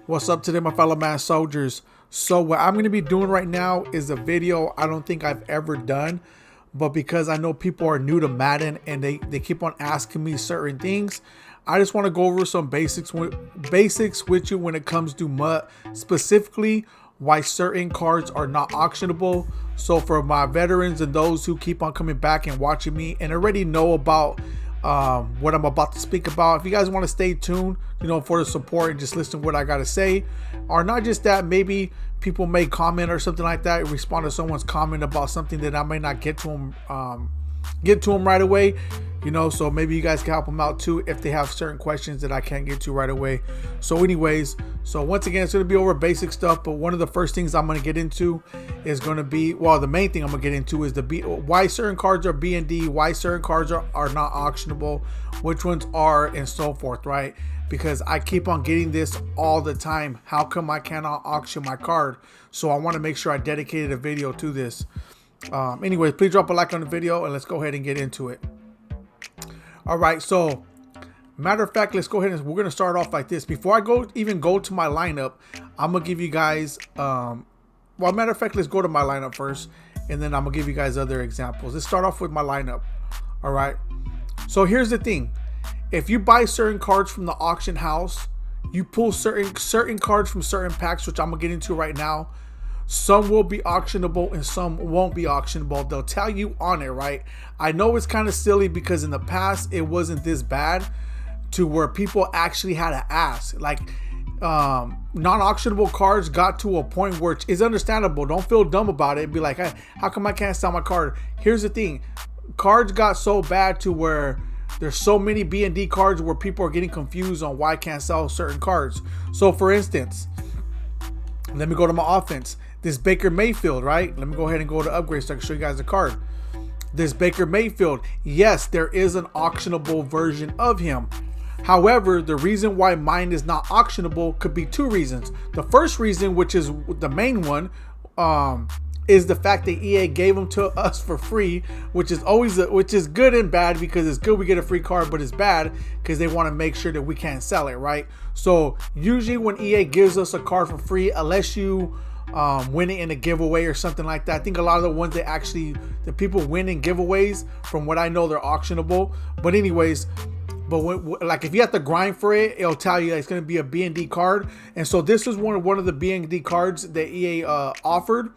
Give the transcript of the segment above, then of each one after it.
What's up today, my fellow man soldiers? So what I'm going to be doing right now is a video I don't think I've ever done, but because I know people are new to Madden and they keep on asking me certain things, I just want to go over some basics with you when it comes to MUT, specifically why certain cards are not auctionable. So for my veterans and those who keep on coming back and watching me and already know about what I'm about to speak about, if you guys want to stay tuned, for the support and just listen to what I got to say, or not just that, maybe people may comment or something like that, respond to someone's comment about something that I may not get to them right away, so maybe you guys can help them out too if they have certain questions that I can't get to right away. So anyways, so once again, it's going to be over basic stuff, but one of the first things I'm going to get into is going to be, well, the main thing I'm going to get into is why certain cards are B&D, why certain cards are not auctionable, which ones are, and so forth, right? Because I keep on getting this all the time. How come I cannot auction my card? So I want to make sure I dedicated a video to this. Anyways, please drop a like on the video and let's go ahead and get into it. All right, so matter of fact, let's go ahead and we're going to start off like this. Before I even go to my lineup, I'm going to give you guys, well, matter of fact, let's go to my lineup first, and then I'm going to give you guys other examples. Let's start off with my lineup. All right, so here's the thing. If you buy certain cards from the auction house, you pull certain cards from certain packs, which I'm going to get into right now. Some will be auctionable and some won't be auctionable. They'll tell you on it, right? I know it's kind of silly because in the past it wasn't this bad to where people actually had to ask. Like non-auctionable cards got to a point where it's understandable. Don't feel dumb about it. Be like, hey, how come I can't sell my card? Here's the thing. Cards got so bad to where there's so many B&D cards where people are getting confused on why I can't sell certain cards. So for instance, let me go to my offense. This Baker Mayfield, right? Let me go ahead and go to upgrade so I can show you guys the card. This Baker Mayfield, yes, there is an auctionable version of him. However, the reason why mine is not auctionable could be two reasons. The first reason, which is the main one, is the fact that EA gave them to us for free, which is good and bad, because it's good we get a free card, but it's bad because they want to make sure that we can't sell it, right? So usually when EA gives us a card for free, unless you win it in a giveaway or something like that. I think a lot of the ones the people win in giveaways, from what I know, they're auctionable. But anyways, like if you have to grind for it, it'll tell you that it's going to be a B&D card. And so this is one of the B&D cards that EA offered,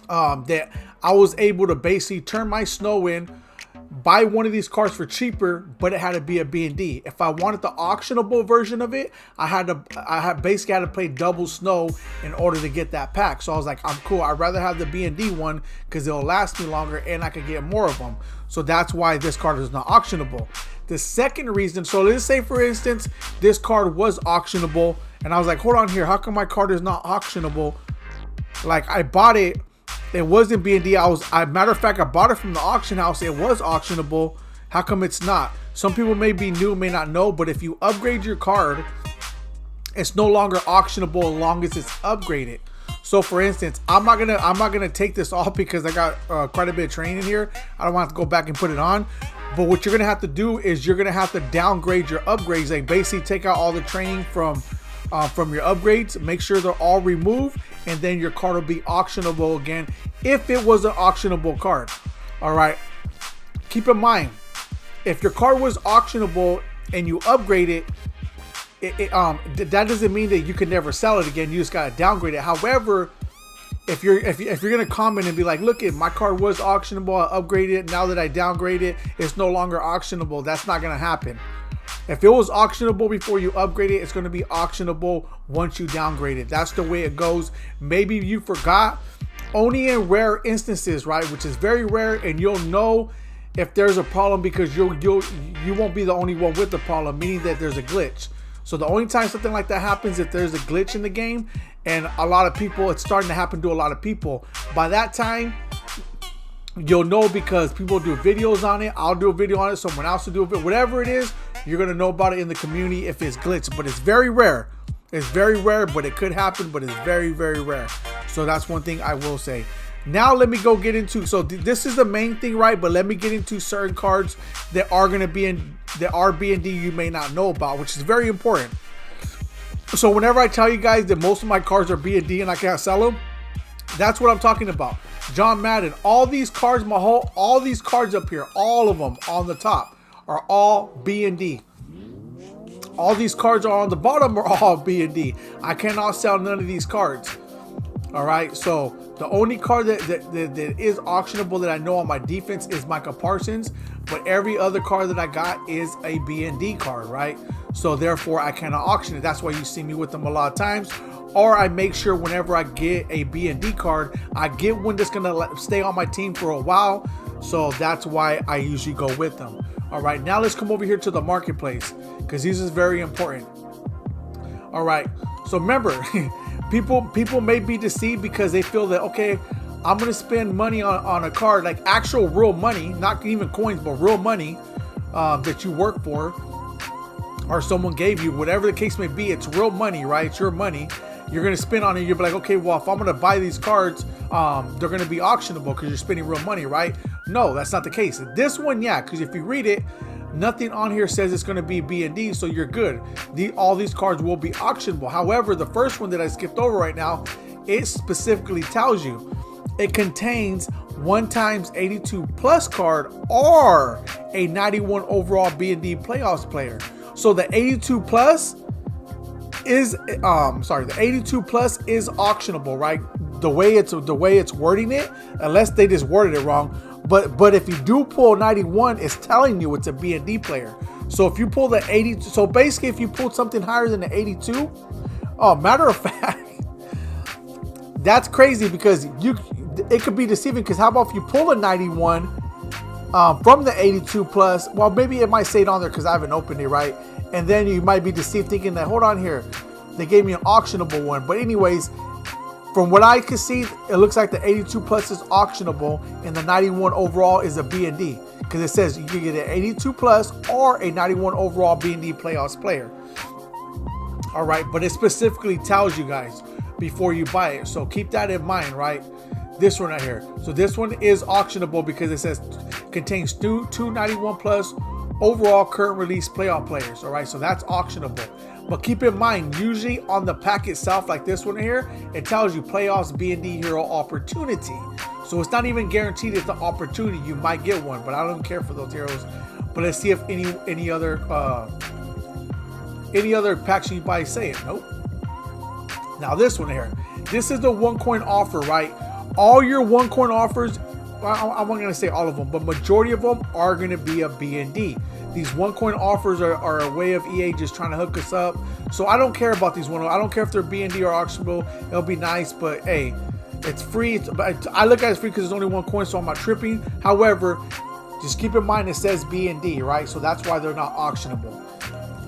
that I was able to basically turn my snow in, buy one of these cards for cheaper, but it had to be a B&D. If I wanted the auctionable version of it, I basically had to play double snow in order to get that pack. So I was like, I'm cool. I'd rather have the B&D one because it'll last me longer and I could get more of them. So that's why this card is not auctionable. The second reason, so let's say for instance, this card was auctionable and I was like, hold on here, how come my card is not auctionable? Like I bought it. It wasn't B&D. Matter of fact, I bought it from the auction house. It was auctionable. How come it's not? Some people may be new, may not know, but if you upgrade your card, it's no longer auctionable as long as it's upgraded. So for instance, I'm not gonna take this off because I got quite a bit of training here. I don't want to go back and put it on. But what you're gonna have to do is you're gonna have to downgrade your upgrades. Like basically take out all the training from your upgrades, make sure they're all removed, and then your card will be auctionable again if it was an auctionable card. All right, keep in mind, if your card was auctionable and you upgrade it, that doesn't mean that you can never sell it again. You just gotta downgrade it. However, if you're gonna comment and be like, look, my card was auctionable, I upgraded it, now that I downgrade it, it's no longer auctionable, that's not gonna happen. If it was auctionable before you upgrade it, it's going to be auctionable once you downgrade it. That's the way it goes. Maybe you forgot. Only in rare instances, right? Which is very rare, and you'll know if there's a problem because you won't be the only one with the problem, meaning that there's a glitch. So the only time something like that happens if there's a glitch in the game, and a lot of people, it's starting to happen to a lot of people. By that time, you'll know because people do videos on it. I'll do a video on it. Someone else will do a video. Whatever it is, you're going to know about it in the community if it's glitched. But it's very rare. It's very rare, but it could happen. But it's very, very rare. So that's one thing I will say. Now let me go get into, so this is the main thing, right? But let me get into certain cards that are going to be in, that are B&D you may not know about, which is very important. So whenever I tell you guys that most of my cards are B&D and I can't sell them, that's what I'm talking about. John Madden, all these cards, all these cards up here, all of them on the top are all B&D. All these cards are on the bottom are all B&D. I cannot sell none of these cards. All right, so the only card that is auctionable that I know on my defense is Micah Parsons, but every other card that I got is a B&D card, right? So therefore, I cannot auction it. That's why you see me with them a lot of times. Or I make sure whenever I get a B&D card, I get one that's gonna stay on my team for a while. So that's why I usually go with them. All right, now let's come over here to the marketplace because this is very important. All right, so remember, people may be deceived because they feel that, okay, I'm gonna spend money on a card, like actual real money, not even coins, but real money that you work for or someone gave you, whatever the case may be. It's real money, right? It's your money. You're gonna spend on it. You'll be like, okay, well, if I'm gonna buy these cards, they're gonna be auctionable because you're spending real money, right? No, that's not the case. This one, yeah, because if you read it, nothing on here says it's gonna be B&D, so you're good. All these cards will be auctionable. However, the first one that I skipped over right now, it specifically tells you it contains 1x82 plus card or a 91 overall B&D playoffs player. So the 82 plus is the 82 plus is auctionable, right? The way it's wording it, unless they just worded it wrong. But if you do pull 91, it's telling you it's a B&D player. So if you pull the 82, so basically if you pull something higher than the 82, matter of fact, that's crazy because it could be deceiving. Because how about if you pull a 91 from the 82 plus? Well, maybe it might say it on there because I haven't opened it, right? And then you might be deceived thinking that, hold on here, they gave me an auctionable one. But anyways, from what I can see, it looks like the 82 plus is auctionable and the 91 overall is a B&D because it says you can get an 82 plus or a 91 overall B&D playoffs player. All right, but it specifically tells you guys before you buy it. So keep that in mind, right? This one right here. So this one is auctionable because it says contains two 91 plus overall current release playoff players. All right, so that's auctionable. But keep in mind, usually on the pack itself, like this one here, it tells you playoffs B&D hero opportunity. So it's not even guaranteed it's the opportunity. You might get one, but I don't care for those heroes. But let's see if any other packs you buy say it. Nope. Now this one here, this is the one coin offer, right? All your one coin offers, I'm not gonna say all of them, but majority of them are gonna be a B&D. These one coin offers are a way of EA just trying to hook us up. So I don't care about these one. I don't care if they're B&D or auctionable. It'll be nice, but hey, it's free. I look at it as free because there's only one coin, so I'm not tripping. However, just keep in mind it says B&D, right? So that's why they're not auctionable.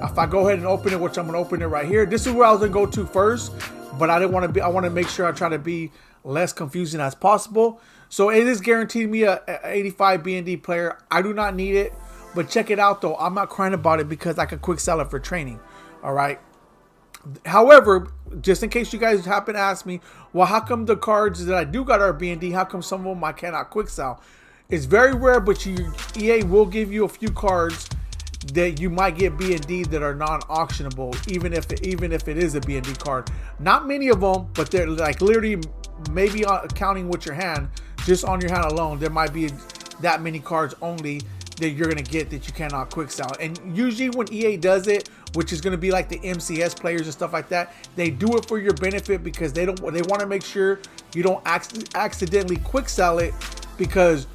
If I go ahead and open it, which I'm gonna open it right here. This is where I was gonna go to first, but I didn't want to be. I want to make sure I try to be less confusing as possible. So it is guaranteed me a 85 B&D player. I do not need it. But check it out though, I'm not crying about it because I can quick sell it for training. All right. However, just in case you guys happen to ask me, well, how come the cards that I do got are B&D? How come some of them I cannot quick sell? It's very rare, but EA will give you a few cards that you might get B&D that are non-auctionable, even if it is a B&D card. Not many of them, but they're like literally maybe counting with your hand, just on your hand alone, there might be that many cards only that you're gonna get that you cannot quick sell. And usually when EA does it, which is gonna be like the MCS players and stuff like that, they do it for your benefit because they want to make sure you don't accidentally quick sell it, because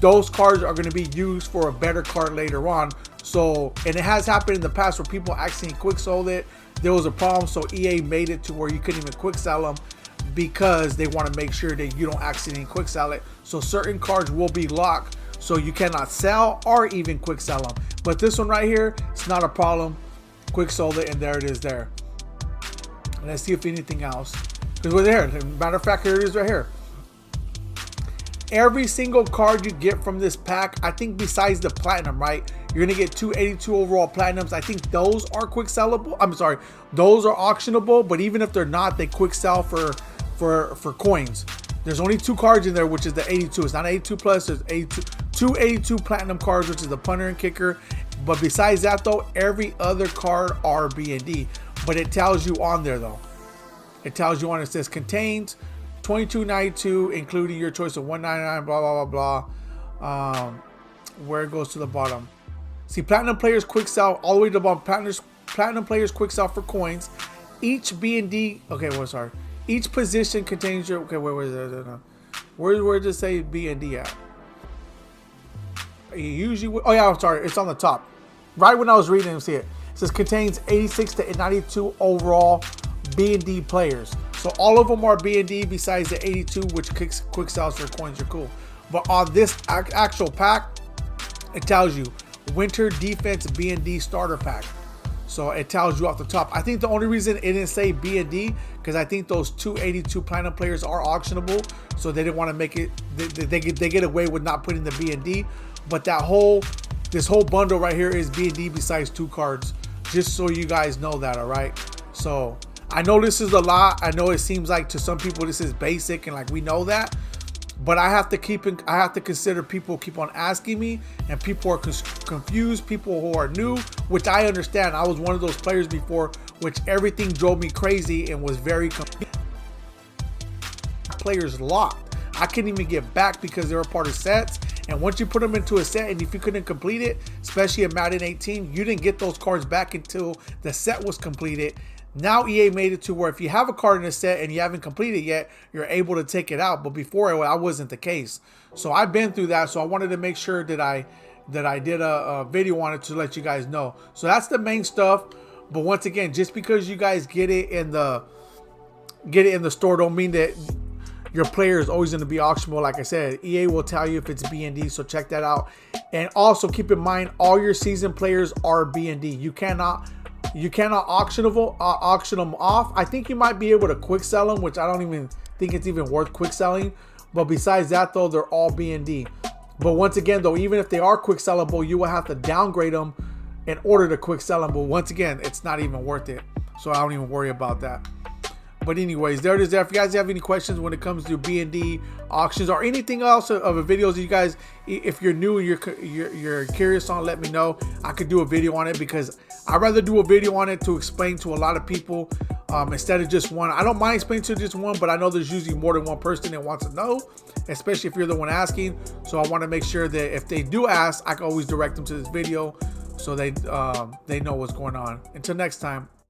those cards are gonna be used for a better card later on. So, and it has happened in the past where people accidentally quick sold it. There was a problem, so EA made it to where you couldn't even quick sell them because they want to make sure that you don't accidentally quick sell it. So certain cards will be locked, so you cannot sell or even quick sell them. But this one right here, it's not a problem. Quick sold it, and there it is there. Let's see if anything else, because we're there. Matter of fact, here it is right here. Every single card you get from this pack, I think besides the platinum, right? You're gonna get 282 overall platinums. I think those are quick sellable. I'm sorry, those are auctionable. But even if they're not, they quick sell for coins. There's only 2 cards in there, which is the 82. It's not 82 plus. There's 282 platinum cards, which is the punter and kicker. But besides that, though, every other card are B&D. but it tells you on there though. It tells you on it says contains 2292, including your choice of 199, blah blah blah blah. Where it goes to the bottom. See, platinum players quick sell all the way to the bottom. Platinum players quick sell for coins. Each B&D. Okay, well, sorry. Each position contains your. Okay, where is it? Where does it say B&D at? Usually, oh yeah, I'm sorry. It's on the top. Right when I was reading it, see it. It says contains 86 to 92 overall B&D players. So all of them are B&D besides the 82, which quick sells for coins are cool. But on this actual pack, it tells you Winter Defense B&D Starter Pack. So it tells you off the top. I think the only reason it didn't say B&D because I think those 282 platinum players are auctionable, so they didn't want to make it. They get away with not putting the B&D. But this whole bundle right here is B&D besides 2 cards. Just so you guys know that, all right? So I know this is a lot. I know it seems like to some people this is basic and like we know that. But I have to consider people keep on asking me, and people are confused, people who are new, which I understand. I was one of those players before, which everything drove me crazy and was very confused. Players locked. I couldn't even get back because they were part of sets. And once you put them into a set, and if you couldn't complete it, especially in Madden 18, you didn't get those cards back until the set was completed. Now EA made it to where if you have a card in a set and you haven't completed it yet, you're able to take it out. But before that wasn't the case. So I've been through that. So I wanted to make sure that I did a video on it to let you guys know. So that's the main stuff. But once again, just because you guys get it in the store, don't mean that your player is always going to be auctionable. Like I said, EA will tell you if it's B&D. So check that out. And also keep in mind, all your season players are B&D. You cannot auction them off. I think you might be able to quick sell them, which I don't even think it's even worth quick selling. But besides that though, they're all B&D. But once again though, even if they are quick sellable, you will have to downgrade them in order to quick sell them. But once again, it's not even worth it. So I don't even worry about that. But anyways, there it is there. If you guys have any questions when it comes to B&D auctions or anything else of the videos that you guys, if you're new and you're curious on, let me know. I could do a video on it because I'd rather do a video on it to explain to a lot of people instead of just one. I don't mind explaining to just one, but I know there's usually more than one person that wants to know, especially if you're the one asking. So I want to make sure that if they do ask, I can always direct them to this video so they know what's going on. Until next time.